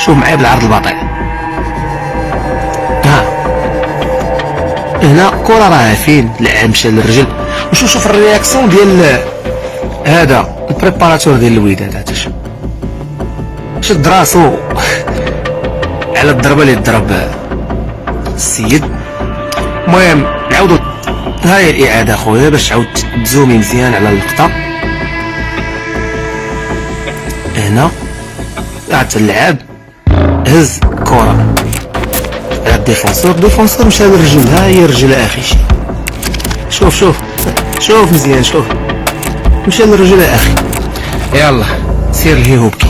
شوف معايا بالعرض الباطئ. ها هنا كرة راه فين لعب مشى للرجل. وشوف الرياكسيون ديال هذا البريباراتور ديال الوداد. هذا شد راسو على الضربه اللي ضرب السيد. المهم نعاودو، ها هي الاعاده خويا باش تعاود تزومي مزيان على اللقطه. هنا قعد اللعاب هز كره على الديفونسور مشى للرجل. ها هي الرجل اخي. شوف مزيان. شوف مشى للرجل اخي. يلا سير لهي هوبكي.